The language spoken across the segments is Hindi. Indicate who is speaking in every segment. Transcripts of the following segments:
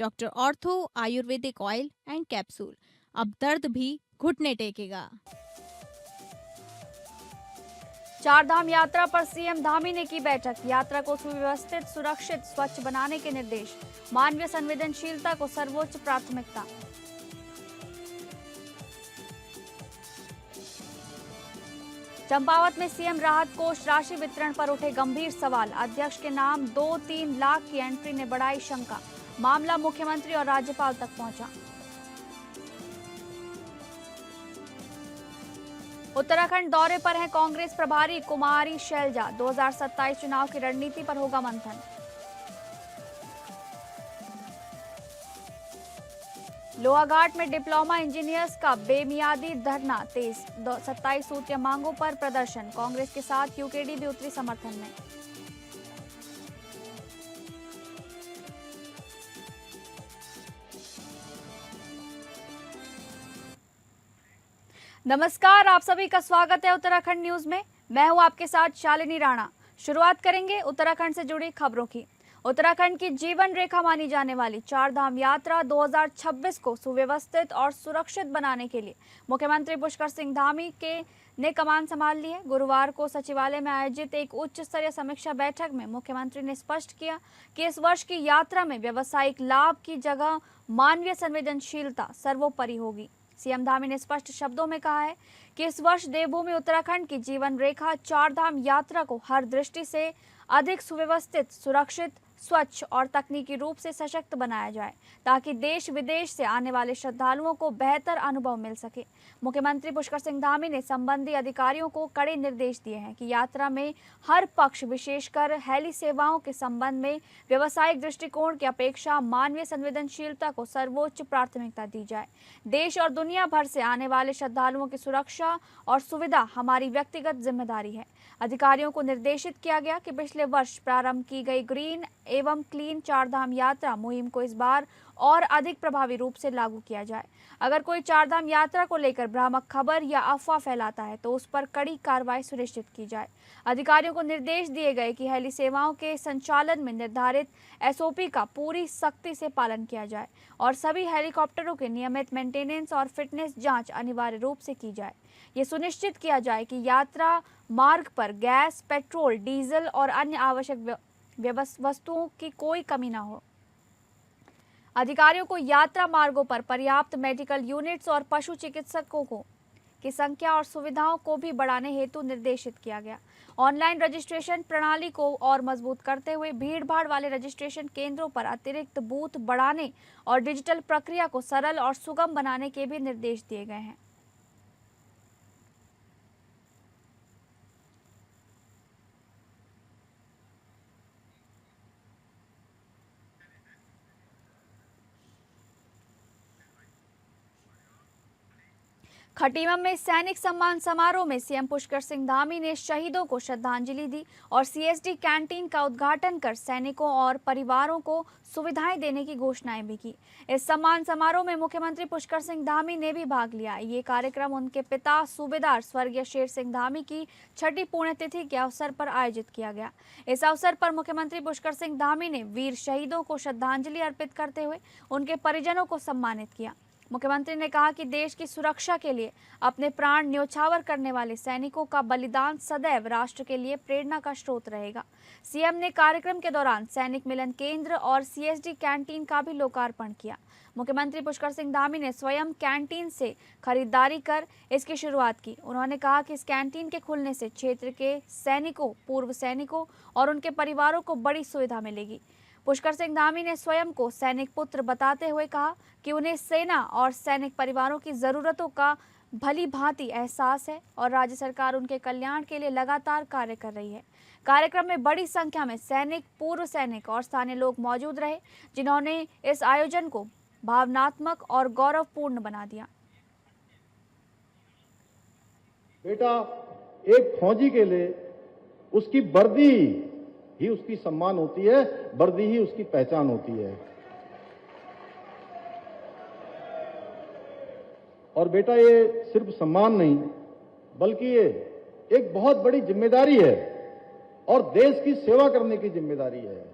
Speaker 1: Doctor ortho Ayurvedic oil and capsule. अब दर्द भी घुटने टेकेगा।
Speaker 2: चारधाम यात्रा पर सीएम धामी ने की बैठक। यात्रा को सुव्यवस्थित, सुरक्षित, स्वच्छ बनाने के निर्देश। मानवीय संवेदनशीलता को सर्वोच्च प्राथमिकता। चंपावत में सीएम राहत कोष राशि वितरण पर उठे गंभीर सवाल। अध्यक्ष के नाम 2-3 लाख की एंट्री ने बढ़ाई शंका। मामला मुख्यमंत्री और राज्यपाल तक पहुंचा। उत्तराखंड दौरे पर हैं कांग्रेस प्रभारी कुमारी शैलजा। 2027 चुनाव की रणनीति पर होगा मंथन। लोहाघाट में डिप्लोमा इंजीनियर्स का बेमियादी धरना तेज। 27 सूत्रीय मांगों पर प्रदर्शन। कांग्रेस के साथ यूकेडी भी उतरी समर्थन में। नमस्कार, आप सभी का स्वागत है उत्तराखंड न्यूज में। मैं हूं आपके साथ शालिनी राणा। शुरुआत करेंगे उत्तराखंड से जुड़ी खबरों की। उत्तराखंड की जीवन रेखा मानी जाने वाली चारधाम यात्रा 2026 को सुव्यवस्थित और सुरक्षित बनाने के लिए मुख्यमंत्री पुष्कर सिंह धामी ने कमान संभाल ली है। गुरुवार को सचिवालय में आयोजित एक उच्च स्तरीय समीक्षा बैठक में मुख्यमंत्री ने स्पष्ट किया कि इस वर्ष की यात्रा में व्यावसायिक लाभ की जगह मानवीय संवेदनशीलता सर्वोपरि होगी। सीएम धामी ने स्पष्ट शब्दों में कहा है कि इस वर्ष देवभूमि उत्तराखंड की जीवन रेखा चारधाम यात्रा को हर दृष्टि से अधिक सुव्यवस्थित, सुरक्षित, स्वच्छ और तकनीकी रूप से सशक्त बनाया जाए ताकि देश विदेश से आने वाले श्रद्धालुओं को बेहतर अनुभव मिल सके। मुख्यमंत्री पुष्कर सिंह धामी ने संबंधित अधिकारियों को कड़े निर्देश दिए हैं कि यात्रा में हर पक्ष, विशेषकर हेली सेवाओं के संबंध में व्यावसायिक दृष्टिकोण की अपेक्षा मानवीय संवेदनशीलता को सर्वोच्च प्राथमिकता दी जाए। देश और दुनिया भर से आने वाले श्रद्धालुओं की सुरक्षा और सुविधा हमारी व्यक्तिगत जिम्मेदारी है। अधिकारियों को निर्देशित किया गया कि पिछले वर्ष प्रारंभ की गई ग्रीन एवं क्लीन चारधाम यात्रा मुहिम को इस बार और अधिक प्रभावी रूप से लागू किया जाए। अगर कोई चारधाम यात्रा को लेकर भ्रामक खबर या अफवाह फैलाता है तो उस पर कड़ी कार्रवाई सुनिश्चित की जाए। अधिकारियों को निर्देश दिए गए कि हेली सेवाओं के संचालन में निर्धारित एसओपी का पूरी सख्ती से पालन किया जाए और सभी हेलीकॉप्टरों के नियमित मेंटेनेंस और फिटनेस जांच अनिवार्य रूप से की जाए। ये सुनिश्चित किया जाए कि यात्रा मार्ग पर गैस, पेट्रोल, डीजल और अन्य आवश्यक वस्तुओं की कोई कमी न हो। अधिकारियों को यात्रा मार्गों पर पर्याप्त मेडिकल यूनिट्स और पशु चिकित्सकों की संख्या और सुविधाओं को भी बढ़ाने हेतु निर्देशित किया गया। ऑनलाइन रजिस्ट्रेशन प्रणाली को और मजबूत करते हुए भीड़-भाड़ वाले रजिस्ट्रेशन केंद्रों पर अतिरिक्त बूथ बढ़ाने और डिजिटल प्रक्रिया को सरल और सुगम बनाने के भी निर्देश दिए गए हैं। खटीमा में सैनिक सम्मान समारोह में सीएम पुष्कर सिंह धामी ने शहीदों को श्रद्धांजलि दी और सीएसडी कैंटीन का उद्घाटन कर सैनिकों और परिवारों को सुविधाएं देने की घोषणाएं भी की। इस सम्मान समारोह में मुख्यमंत्री पुष्कर सिंह धामी ने भी भाग लिया। ये कार्यक्रम उनके पिता सूबेदार स्वर्गीय शेर सिंह धामी की 6ठी पुण्यतिथि के अवसर पर आयोजित किया गया। इस अवसर पर मुख्यमंत्री पुष्कर सिंह धामी ने वीर शहीदों को श्रद्धांजलि अर्पित करते हुए उनके परिजनों को सम्मानित किया। मुख्यमंत्री ने कहा कि देश की सुरक्षा के लिए अपने प्राण न्योछावर करने वाले सैनिकों का बलिदान सदैव राष्ट्र के लिए प्रेरणा का स्रोत रहेगा। सीएम ने कार्यक्रम के दौरान सैनिक मिलन केंद्र और सीएसडी कैंटीन का भी लोकार्पण किया। मुख्यमंत्री पुष्कर सिंह धामी ने स्वयं कैंटीन से खरीदारी कर इसकी शुरुआत की। उन्होंने कहा कि इस कैंटीन के खुलने से क्षेत्र के सैनिकों, पूर्व सैनिकों और उनके परिवारों को बड़ी सुविधा मिलेगी। पुष्कर सिंह धामी ने स्वयं को सैनिक पुत्र बताते हुए कहा कि उन्हें सेना और सैनिक परिवारों की जरूरतों का भली भांति एहसास है और राज्य सरकार उनके कल्याण के लिए लगातार कार्य कर रही है। कार्यक्रम में बड़ी संख्या में सैनिक, पूर्व सैनिक और स्थानीय लोग मौजूद रहे, जिन्होंने इस आयोजन को भावनात्मक और गौरवपूर्ण बना दिया।
Speaker 3: बेटा, एक फौजी के लिए उसकी वर्दी ही उसकी सम्मान होती है, वर्दी ही उसकी पहचान होती है। और बेटा, ये सिर्फ सम्मान नहीं बल्कि ये एक बहुत बड़ी जिम्मेदारी है और देश की सेवा करने की जिम्मेदारी है।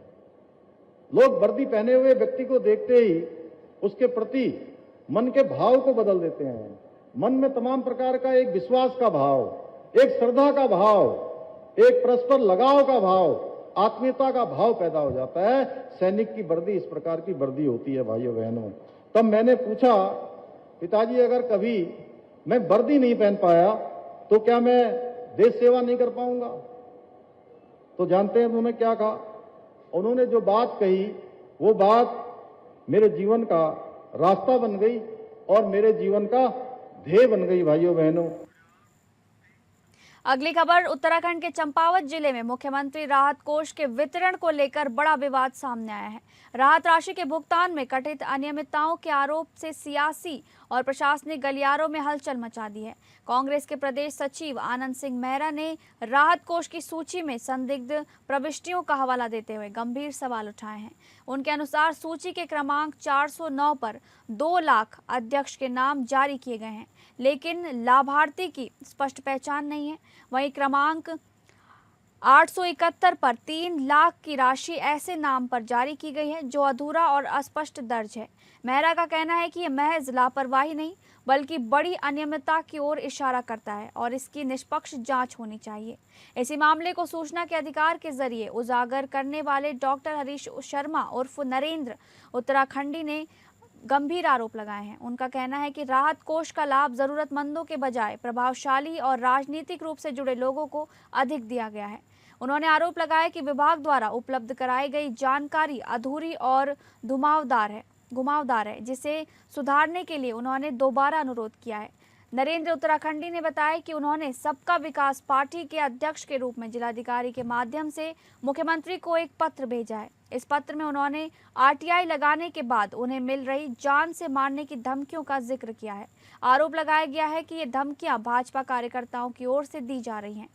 Speaker 3: लोग वर्दी पहने हुए व्यक्ति को देखते ही उसके प्रति मन के भाव को बदल देते हैं। मन में तमाम प्रकार का एक विश्वास का भाव, एक श्रद्धा का भाव, एक परस्पर लगाव का भाव, आत्मीयता का भाव पैदा हो जाता है। सैनिक की वर्दी इस प्रकार की वर्दी होती है भाइयों बहनों। तब मैंने पूछा, पिताजी अगर कभी मैं वर्दी नहीं पहन पाया तो क्या मैं देश सेवा नहीं कर पाऊंगा? तो जानते हैं उन्होंने क्या कहा? उन्होंने जो बात कही वो बात मेरे जीवन का रास्ता बन गई और मेरे जीवन का ध्येय बन गई भाइयों बहनों।
Speaker 2: अगली खबर, उत्तराखंड के चंपावत जिले में मुख्यमंत्री राहत कोष के वितरण को लेकर बड़ा विवाद सामने आया है। राहत राशि के भुगतान में कथित अनियमितताओं के आरोप से सियासी और प्रशासनिक गलियारों में हलचल मचा दी है। कांग्रेस के प्रदेश सचिव आनंद सिंह मेहरा ने राहत कोष की सूची में संदिग्ध प्रविष्टियों का हवाला देते हुए गंभीर सवाल उठाए हैं। उनके अनुसार सूची के क्रमांक 409 पर 2 लाख अध्यक्ष के नाम जारी किए गए हैं, लेकिन लाभार्थी की स्पष्ट पहचान नहीं है। वहीं क्रमांक 871 पर 3 लाख की राशि ऐसे नाम पर जारी की गई है जो अधूरा और अस्पष्ट दर्ज है। मेहरा का कहना है कि यह महज लापरवाही नहीं बल्कि बड़ी अनियमितता की ओर इशारा करता है और इसकी निष्पक्ष जांच होनी चाहिए। इसी मामले को सूचना के अधिकार के जरिए उजागर करने वाले डॉक्टर हरीश शर्मा उर्फ नरेंद्र उत्तराखंडी ने गंभीर आरोप लगाए हैं। उनका कहना है कि राहत कोष का लाभ जरूरतमंदों के बजाय प्रभावशाली और राजनीतिक रूप से जुड़े लोगों को अधिक दिया गया है। उन्होंने आरोप लगाया कि विभाग द्वारा उपलब्ध कराई गई जानकारी अधूरी और घुमावदार है, जिसे सुधारने के लिए उन्होंने दोबारा अनुरोध किया है। नरेंद्र उत्तराखंडी ने बताया कि उन्होंने सबका विकास पार्टी के अध्यक्ष के रूप में जिलाधिकारी के माध्यम से मुख्यमंत्री को एक पत्र भेजा है। इस पत्र में उन्होंने आरटीआई लगाने के बाद उन्हें मिल रही जान से मारने की धमकियों का जिक्र किया है। आरोप लगाया गया है कि ये धमकियां भाजपा कार्यकर्ताओं की ओर से दी जा रही हैं।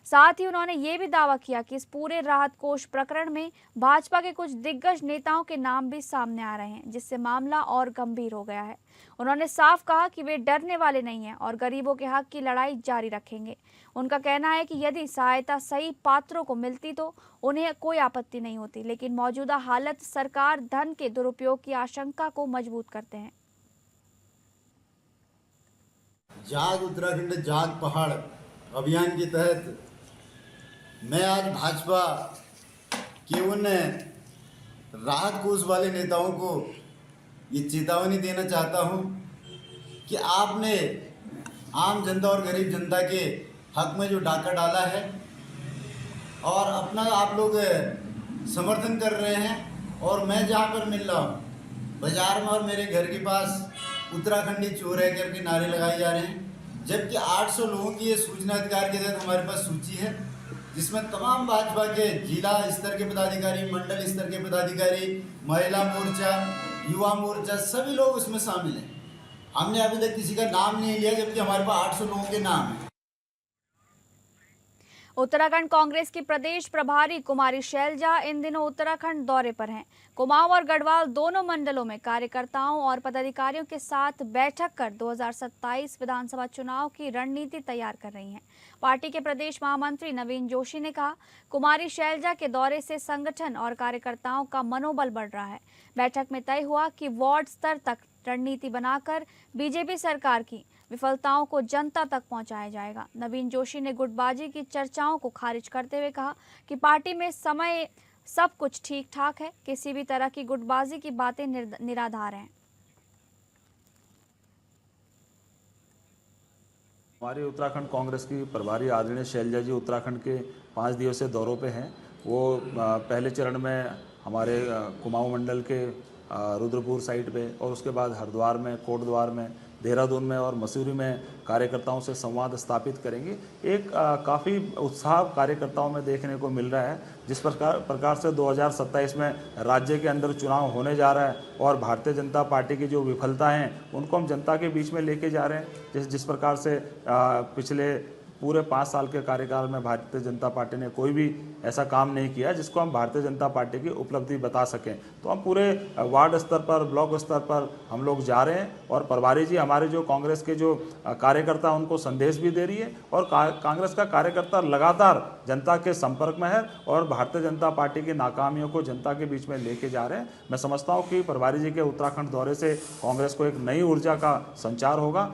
Speaker 2: साथ ही उन्होंने ये भी दावा किया कि इस पूरे राहत कोष प्रकरण में भाजपा के कुछ दिग्गज नेताओं के नाम भी सामने आ रहे हैं, जिससे मामला और गंभीर हो गया है। उन्होंने साफ कहा कि वे डरने वाले नहीं हैं और गरीबों के हक की लड़ाई जारी रखेंगे। उनका कहना है कि यदि सहायता सही पात्रों को मिलती तो उन्हें कोई आपत्ति नहीं होती, लेकिन मौजूदा हालत सरकार धन के दुरुपयोग की आशंका को मजबूत करते हैं।
Speaker 4: जाग उत्तराखंड जाग पहाड़ अभियान के तहत मैं आज भाजपा के उन राहत कोष वाले नेताओं को ये चेतावनी देना चाहता हूँ कि आपने आम जनता और गरीब जनता के हक में जो डाका डाला है और अपना आप लोग समर्थन कर रहे हैं, और मैं जहाँ पर मिल रहा हूँ बाजार में और मेरे घर के पास उत्तराखंडी चोर है करके नारे लगाए जा रहे हैं, जबकि 800 लोगों की ये सूचना अधिकार के तहत हमारे पास सूची है, जिसमें तमाम भाजपा के जिला स्तर के पदाधिकारी, मंडल स्तर के पदाधिकारी, महिला मोर्चा, युवा मोर्चा, सभी लोग उसमें शामिल हैं। हमने अभी तक किसी का नाम नहीं लिया, जबकि हमारे पास 800 लोगों के नाम हैं।
Speaker 2: उत्तराखंड कांग्रेस की प्रदेश प्रभारी कुमारी शैलजा इन दिनों उत्तराखंड दौरे पर हैं। कुमाऊं और गढ़वाल दोनों मंडलों में कार्यकर्ताओं और पदाधिकारियों के साथ बैठक कर 2027 विधानसभा चुनाव की रणनीति तैयार कर रही हैं। पार्टी के प्रदेश महामंत्री नवीन जोशी ने कहा, कुमारी शैलजा के दौरे से संगठन और कार्यकर्ताओं का मनोबल बढ़ रहा है। बैठक में तय हुआ कि वार्ड स्तर तक रणनीति बनाकर बीजेपी सरकार की विफलताओं को जनता तक पहुंचाया जाएगा। नवीन जोशी ने गुटबाजी की चर्चाओं को खारिज करते हुए कहा कि पार्टी में समय सब कुछ ठीक ठाक है, किसी भी तरह की गुटबाजी की बातें निराधार हैं।
Speaker 5: हमारी उत्तराखंड कांग्रेस की प्रभारी आदरणीय शैलजा जी उत्तराखंड के 5 दिवसीय दौरों पे हैं। वो पहले चरण में हमारे कुमाऊं मंडल के रुद्रपुर साइड पे, और उसके बाद हरिद्वार में, कोटद्वार में, देहरादून में और मसूरी में कार्यकर्ताओं से संवाद स्थापित करेंगे। एक काफ़ी उत्साह कार्यकर्ताओं में देखने को मिल रहा है। जिस प्रकार से 2027 में राज्य के अंदर चुनाव होने जा रहा है और भारतीय जनता पार्टी की जो विफलता हैं उनको हम जनता के बीच में लेके जा रहे हैं। जिस प्रकार से पिछले पूरे 5 साल के कार्यकाल में भारतीय जनता पार्टी ने कोई भी ऐसा काम नहीं किया जिसको हम भारतीय जनता पार्टी की उपलब्धि बता सकें। तो हम पूरे वार्ड स्तर पर, ब्लॉक स्तर पर हम लोग जा रहे हैं और प्रभारी जी हमारे जो कांग्रेस के जो कार्यकर्ता उनको संदेश भी दे रही है और कांग्रेस का कार्यकर्ता लगातार जनता के संपर्क में है और भारतीय जनता पार्टी की नाकामियों को जनता के बीच में लेके जा रहे हैं। मैं समझता हूँ कि प्रभारी जी के उत्तराखंड दौरे से कांग्रेस को एक नई ऊर्जा का संचार होगा।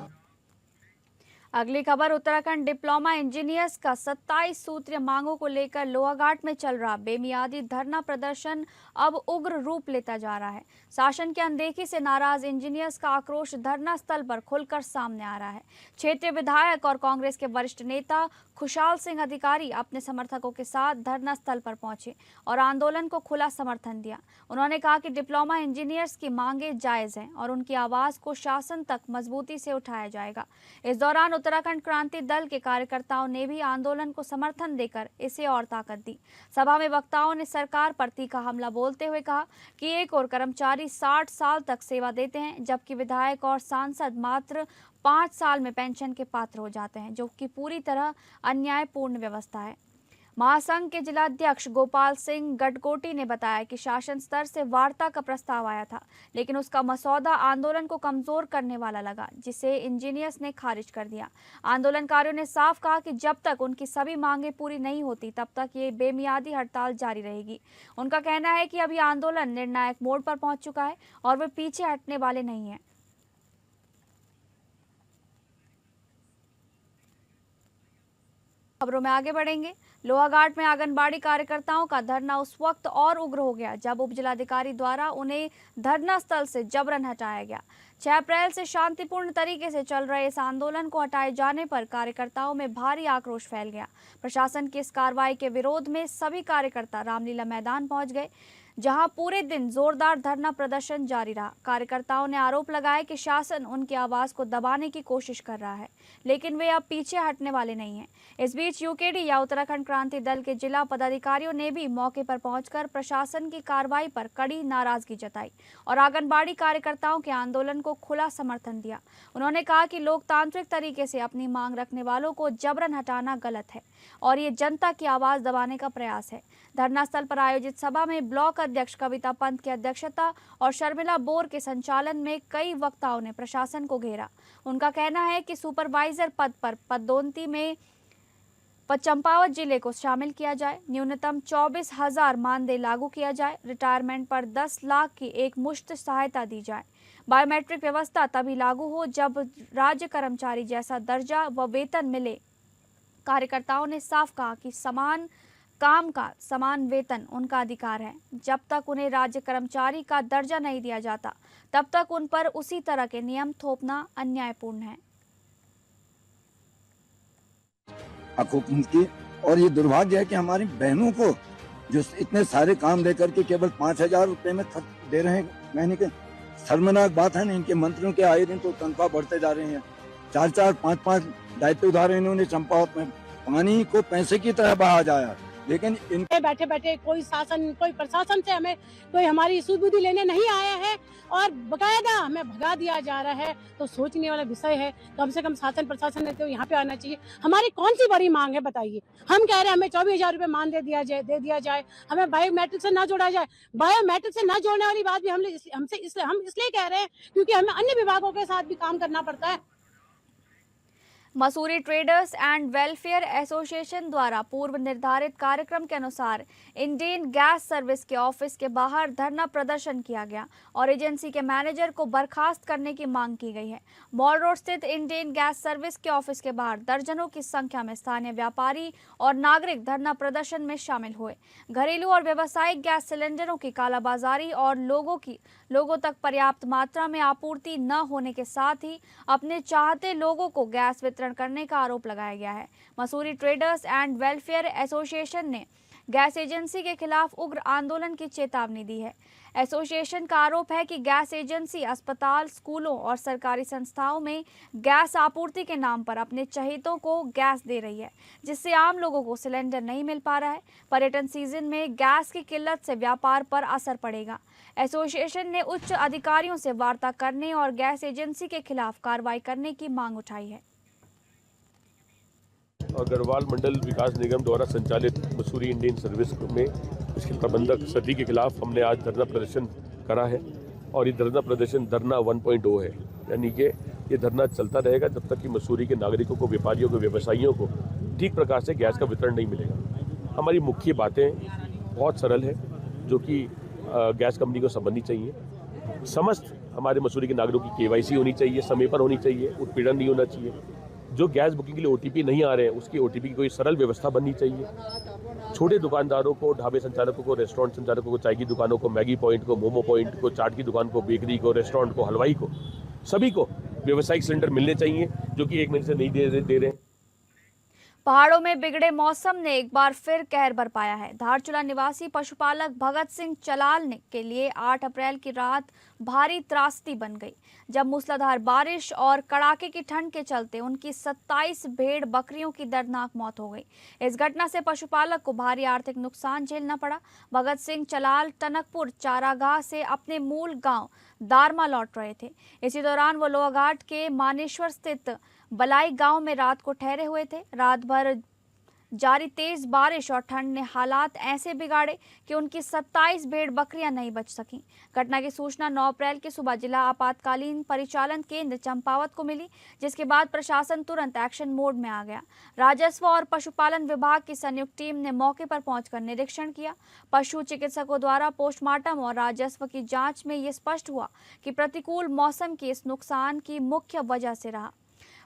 Speaker 2: अगली खबर, उत्तराखंड डिप्लोमा इंजीनियर्स का 27 सूत्रीय मांगों को लेकर लोहाघाट में चल रहा बेमियादी धरना प्रदर्शन अब उग्र रूप लेता जा रहा है। शासन की अनदेखी से नाराज इंजीनियर्स का आक्रोश धरना स्थल पर खुलकर सामने आ रहा है। क्षेत्रीय विधायक और कांग्रेस के वरिष्ठ नेता खुशहाल सिंह अधिकारी अपने समर्थकों के साथ धरना स्थल पर पहुंचे और आंदोलन को खुला समर्थन दिया। उन्होंने कहा कि डिप्लोमा इंजीनियर्स की मांगे जायज हैं और उनकी आवाज को शासन तक मजबूती से उठाया जाएगा। इस दौरान उत्तराखंड क्रांति दल के कार्यकर्ताओं ने भी आंदोलन को समर्थन देकर इसे और ताकत दी। सभा में वक्ताओं ने सरकार पर तीखा हमला बोलते हुए कहा कि एक और कर्मचारी 60 साल तक सेवा देते हैं, जबकि विधायक और सांसद मात्र 5 साल में पेंशन के पात्र हो जाते हैं, जो कि पूरी तरह अन्यायपूर्ण व्यवस्था है। महासंघ के जिलाध्यक्ष गोपाल सिंह गडकोटी ने बताया कि शासन स्तर से वार्ता का प्रस्ताव आया था, लेकिन उसका मसौदा आंदोलन को कमजोर करने वाला लगा, जिसे इंजीनियर्स ने खारिज कर दिया। आंदोलनकारियों ने साफ कहा कि जब तक उनकी सभी मांगें पूरी नहीं होती तब तक ये बेमियादी हड़ताल जारी रहेगी। उनका कहना है कि अभी आंदोलन निर्णायक मोड़ पर पहुंच चुका है और वे पीछे हटने वाले नहीं हैं। खबरों में आगे बढ़ेंगे। लोहाघाट में आंगनबाड़ी कार्यकर्ताओं का धरना उस वक्त और उग्र हो गया जब उप जिलाधिकारी द्वारा उन्हें धरना स्थल से जबरन हटाया गया। 6 अप्रैल से शांतिपूर्ण तरीके से चल रहे इस आंदोलन को हटाए जाने पर कार्यकर्ताओं में भारी आक्रोश फैल गया। प्रशासन की इस कार्रवाई के विरोध में सभी कार्यकर्ता रामलीला मैदान पहुंच गए, जहां पूरे दिन जोरदार धरना प्रदर्शन जारी रहा। कार्यकर्ताओं ने आरोप लगाया कि शासन उनकी आवाज को दबाने की कोशिश कर रहा है, लेकिन वे अब पीछे हटने वाले नहीं हैं। इस बीच यूकेडी या उत्तराखंड क्रांति दल के जिला पदाधिकारियों ने भी मौके पर पहुंचकर प्रशासन की कार्रवाई पर कड़ी नाराजगी जताई और आंगनबाड़ी कार्यकर्ताओं के आंदोलन को खुला समर्थन दिया। उन्होंने कहा कि लोकतांत्रिक तरीके से अपनी मांग रखने वालों को जबरन हटाना गलत है और ये जनता की आवाज दबाने का प्रयास है। धरना स्थल पर आयोजित सभा में ब्लॉक अध्यक्ष कविता पंत की अध्यक्षता और शर्मिला बोर के संचालन में कई वक्ताओं ने प्रशासन को घेरा। उनका कहना है कि सुपरवाइजर पद पर पदोन्नति में चंपावत जिले को शामिल किया जाए, न्यूनतम 24,000 मानदेय लागू किया जाए, रिटायरमेंट पर 10 लाख की एक मुश्त सहायता दी जाए। बायोमेट्रिक व्यवस्था तभी लागू हो जब राज्य कर्मचारी जैसा दर्जा व वेतन मिले। कार्यकर्ताओं ने साफ कहा कि समान काम का समान वेतन उनका अधिकार है। जब तक उन्हें राज्य कर्मचारी का दर्जा नहीं दिया जाता, तब तक उन पर उसी तरह के नियम थोपना अन्यायपूर्ण है।
Speaker 6: की और ये दुर्भाग्य है कि हमारी बहनों को जो इतने सारे काम लेकर के केवल 5,000 रुपए में खर्च दे रहे हैं महीने के। शर्मनाक बात है ना, इनके मंत्रियों के आए दिन तो तनख्वाह बढ़ते जा रहे हैं। 4-4, 5-5 दायित्व उधार इन्होंने चंपावत में पानी को पैसे की तरह बहा जाया, लेकिन
Speaker 7: इनके बैठे बैठे कोई शासन, कोई प्रशासन से हमें कोई हमारी सुध-बुद्धि लेने नहीं आया है और बकायदा हमें भगा दिया जा रहा है। तो सोचने वाला विषय है। कम से कम शासन प्रशासन ने तो यहाँ पे आना चाहिए। हमारी कौन सी बड़ी मांग है बताइए। हम कह रहे हैं हमें 24,000 रुपए मान दे दिया जाए, हमें बायोमेट्रिक से ना जोड़ा जाए। बायोमेट्रिक से ना जोड़ने वाली बात भी हम इसलिए कह रहे हैं क्योंकि हमें अन्य विभागों के साथ भी काम करना पड़ता है।
Speaker 2: Mussoorie traders and welfare association द्वारा पूर्व निर्धारित कार्यक्रम के अनुसार इंडियन गैस सर्विस के ऑफिस के बाहर धरना प्रदर्शन किया गया और एजेंसी के मैनेजर को बर्खास्त करने की मांग की गई है। मॉल रोड स्थित इंडियन गैस सर्विस के ऑफिस के बाहर दर्जनों की संख्या में स्थानीय व्यापारी और नागरिक धरना प्रदर्शन में शामिल हुए। घरेलू और व्यावसायिक गैस सिलेंडरों की कालाबाजारी और लोगों तक पर्याप्त मात्रा में आपूर्ति न होने के साथ ही अपने चाहते लोगों को गैस वितरण करने का आरोप लगाया गया है। Mussoorie traders and welfare association ने गैस एजेंसी के खिलाफ उग्र आंदोलन की चेतावनी दी है। एसोसिएशन का आरोप है कि गैस एजेंसी अस्पताल, स्कूलों और सरकारी संस्थाओं में गैस आपूर्ति के नाम पर अपने चहेतों को गैस दे रही है, जिससे आम लोगों को सिलेंडर नहीं मिल पा रहा है। पर्यटन सीजन में गैस की किल्लत से व्यापार पर असर पड़ेगा। एसोसिएशन ने उच्च अधिकारियों से वार्ता करने और गैस एजेंसी के खिलाफ कार्रवाई करने की मांग उठाई है।
Speaker 8: और गढ़वाल मंडल विकास निगम द्वारा संचालित मसूरी इंडियन सर्विस में इसके प्रबंधक सदी के खिलाफ हमने आज धरना प्रदर्शन करा है और ये धरना प्रदर्शन धरना 1.0 है, यानी कि ये धरना चलता रहेगा जब तक कि मसूरी के नागरिकों को, व्यापारियों को, व्यवसायियों को ठीक प्रकार से गैस का वितरण नहीं मिलेगा। हमारी मुख्य बातें बहुत सरल है, जो कि गैस कंपनी को समझनी चाहिए। समस्त हमारे मसूरी के नागरिकों की KYC होनी चाहिए, समय पर होनी चाहिए, उत्पीड़न नहीं होना चाहिए। जो गैस बुकिंग के लिए OTP नहीं आ रहे हैं उसकी OTP की कोई सरल व्यवस्था बननी चाहिए। छोटे दुकानदारों को, ढाबे संचालकों को, रेस्टोरेंट संचालकों को, चाय की दुकानों को, मैगी पॉइंट को, मोमो पॉइंट को, चाट की दुकान को, बेकरी को, रेस्टोरेंट को, हलवाई को, सभी को व्यावसायिक सिलेंडर मिलने चाहिए, जो कि 1 महीने से नहीं दे रहे हैं।
Speaker 2: पहाड़ों में बिगड़े मौसम ने एक बार फिर कहर बरपाया है। धारचूला निवासी पशुपालक भगत सिंह चलाल के लिए 8 अप्रैल की रात भारी त्रासदी बन गई, जब मूसलाधार बारिश और कड़ाके की ठंड के चलते उनकी 27 भेड़ बकरियों की दर्दनाक मौत हो गई। इस घटना से पशुपालक को भारी आर्थिक नुकसान झेलना पड़ा। भगत सिंह चलाल टनकपुर चारागाह से अपने मूल गांव दारमा लौट रहे थे। इसी दौरान वो लोहाघाट के मानेश्वर स्थित बलाई गांव में रात को ठहरे हुए थे। रात भर जारी तेज बारिश और ठंड ने हालात ऐसे बिगाड़े कि उनकी 27 भेड़ बकरियां नहीं बच सकीं। घटना की सूचना 9 अप्रैल की सुबह जिला आपातकालीन परिचालन केंद्र चंपावत को मिली, जिसके बाद प्रशासन तुरंत एक्शन मोड में आ गया। राजस्व और पशुपालन विभाग की संयुक्त टीम ने मौके पर पहुंचकर निरीक्षण किया। पशु चिकित्सकों द्वारा पोस्टमार्टम और राजस्व की जांच में ये स्पष्ट हुआ कि प्रतिकूल मौसम के इस नुकसान की मुख्य वजह से रहा।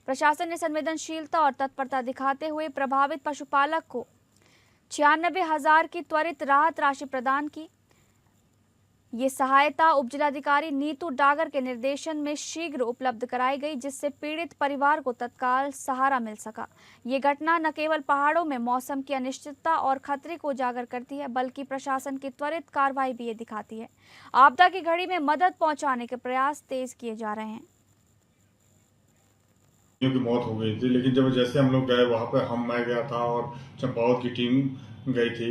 Speaker 2: प्रशासन ने संवेदनशीलता और तत्परता दिखाते हुए प्रभावित पशुपालक को 96,000 की त्वरित राहत राशि प्रदान की। ये सहायता उपजिलाधिकारी नीतू डागर के निर्देशन में शीघ्र उपलब्ध कराई गई, जिससे पीड़ित परिवार को तत्काल सहारा मिल सका। ये घटना न केवल पहाड़ों में मौसम की अनिश्चितता और खतरे को उजागर करती है, बल्कि प्रशासन की त्वरित कार्रवाई भी ये दिखाती है। आपदा की घड़ी में मदद पहुंचाने के प्रयास तेज किए जा रहे हैं।
Speaker 9: की मौत हो गई थी, लेकिन जब जैसे हम लोग गए वहाँ पर मैं गया था और चंपावत की टीम गई थी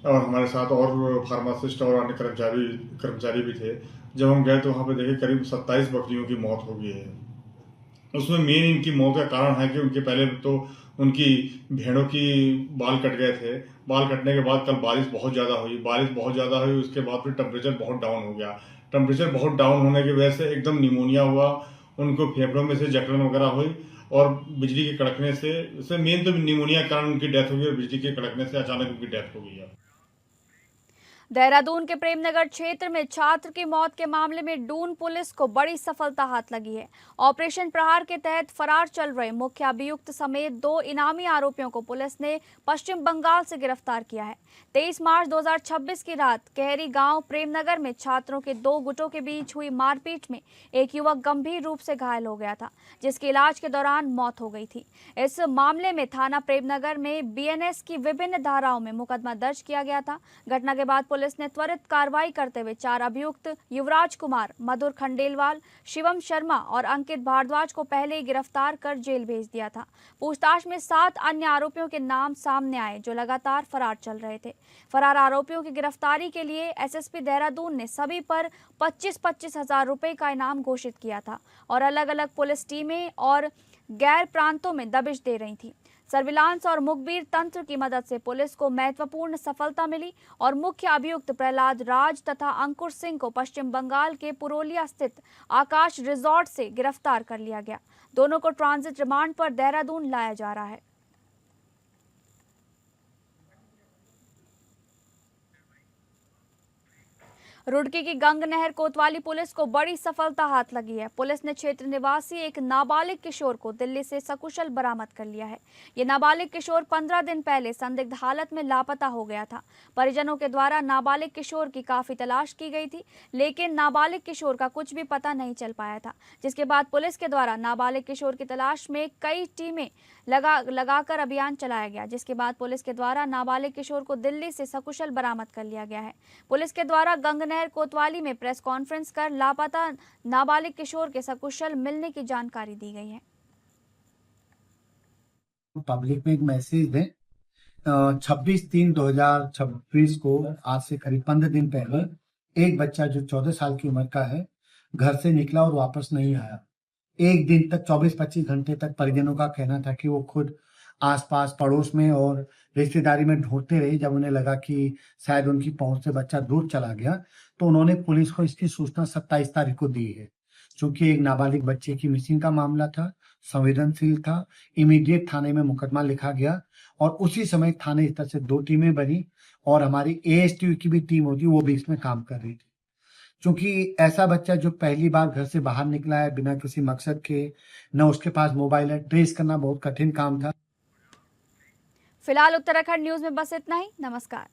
Speaker 9: और हमारे साथ और फार्मासिस्ट और अन्य कर्मचारी भी थे। जब हम गए तो वहाँ पे देखे करीब 27 बकरियों की मौत हो गई है। उसमें मेन इनकी मौत का कारण है कि उनके पहले तो उनकी भेड़ों की बाल कट गए थे। बाल कटने के बाद कल बारिश बहुत ज़्यादा हुई, उसके बाद फिर टेम्परेचर बहुत डाउन हो गया। टेम्परेचर बहुत डाउन होने की वजह से एकदम निमोनिया हुआ, उनको फेफड़ों में से जकड़न वगैरह हुई और बिजली के कड़कने से मेन तो निमोनिया के कारण उनकी डेथ हो गई और बिजली के कड़कने से अचानक उनकी डेथ हो गई है।
Speaker 2: देहरादून के प्रेमनगर क्षेत्र में छात्र की मौत के मामले में डून पुलिस को बड़ी सफलता हाथ लगी है। ऑपरेशन प्रहार के तहत फरार चल रहे मुख्य अभियुक्त समेत 2 इनामी आरोपियों को पुलिस ने पश्चिम बंगाल से गिरफ्तार किया है। 23 मार्च 2026 की रात कहरी गांव प्रेमनगर में छात्रों के 2 गुटों के बीच हुई मारपीट में एक युवक गंभीर रूप से घायल हो गया था, जिसके इलाज के दौरान मौत हो गई थी। इस मामले में थाना प्रेमनगर में BNS की विभिन्न धाराओं में मुकदमा दर्ज किया गया था। घटना के बाद पुलिस ने त्वरित कार्रवाई करते हुए 4 अभियुक्त युवराज कुमार, मधुर खंडेलवाल, शिवम शर्मा और अंकित भारद्वाज को पहले ही गिरफ्तार कर जेल भेज दिया था। पूछताछ में 7 अन्य आरोपियों के नाम सामने आए जो लगातार फरार चल रहे थे। फरार आरोपियों की गिरफ्तारी के लिए SSP देहरादून ने सभी पर 25-25 हजार रुपए का इनाम घोषित किया था और अलग अलग पुलिस टीमें और गैर प्रांतों में दबिश दे रही थी। सर्विलांस और मुखबिर तंत्र की मदद से पुलिस को महत्वपूर्ण सफलता मिली और मुख्य अभियुक्त प्रहलाद राज तथा अंकुर सिंह को पश्चिम बंगाल के पुरोलिया स्थित आकाश रिजॉर्ट से गिरफ्तार कर लिया गया। दोनों को ट्रांजिट रिमांड पर देहरादून लाया जा रहा है। रुड़की की गंग नहर कोतवाली पुलिस को बड़ी सफलता हाथ लगी है। पुलिस ने क्षेत्र निवासी एक नाबालिग किशोर को दिल्ली से सकुशल बरामद कर लिया है। ये नाबालिग किशोर 15 दिन पहले संदिग्ध हालत में लापता हो गया था। परिजनों के द्वारा नाबालिग किशोर की काफी तलाश की गई थी, लेकिन नाबालिग किशोर का कुछ भी पता नहीं चल पाया था, जिसके बाद पुलिस के द्वारा नाबालिग किशोर की तलाश में कई टीमें लगाकर अभियान चलाया गया, जिसके बाद पुलिस के द्वारा नाबालिग किशोर को दिल्ली से सकुशल बरामद कर लिया गया है। पुलिस के द्वारा गंग नहर कोतवाली में प्रेस कॉन्फ्रेंस कर लापता नाबालिग किशोर के सकुशल मिलने की जानकारी दी गई है।
Speaker 10: पब्लिक में एक मैसेज दें, 26/3/2026 को आज से करीब 15 दिन पहले एक बच्चा जो 14 साल की उम्र का है घर से निकला और वापस नहीं आया। एक दिन तक 24-25 घंटे तक परिजनों का कहना था कि वो खुद आसपास पड़ोस में और रिश्तेदारी में ढूंढते रहे। जब उन्हें लगा कि शायद उनकी पहुंच से बच्चा दूर चला गया, तो उन्होंने पुलिस को इसकी सूचना 27 तारीख को दी है। चूंकि एक नाबालिग बच्चे की मिसिंग का मामला था, संवेदनशील था, इमीडिएट थाने में मुकदमा लिखा गया और उसी समय थाने स्तर से 2 टीमें बनी और हमारी एएसटीयू की भी टीम होती, वो भी इसमें काम कर रही थी। क्योंकि ऐसा बच्चा जो पहली बार घर से बाहर निकला है बिना किसी मकसद के, न उसके पास मोबाइल है, ट्रेस करना बहुत कठिन काम था।
Speaker 2: फिलहाल उत्तराखंड न्यूज में बस इतना ही। नमस्कार।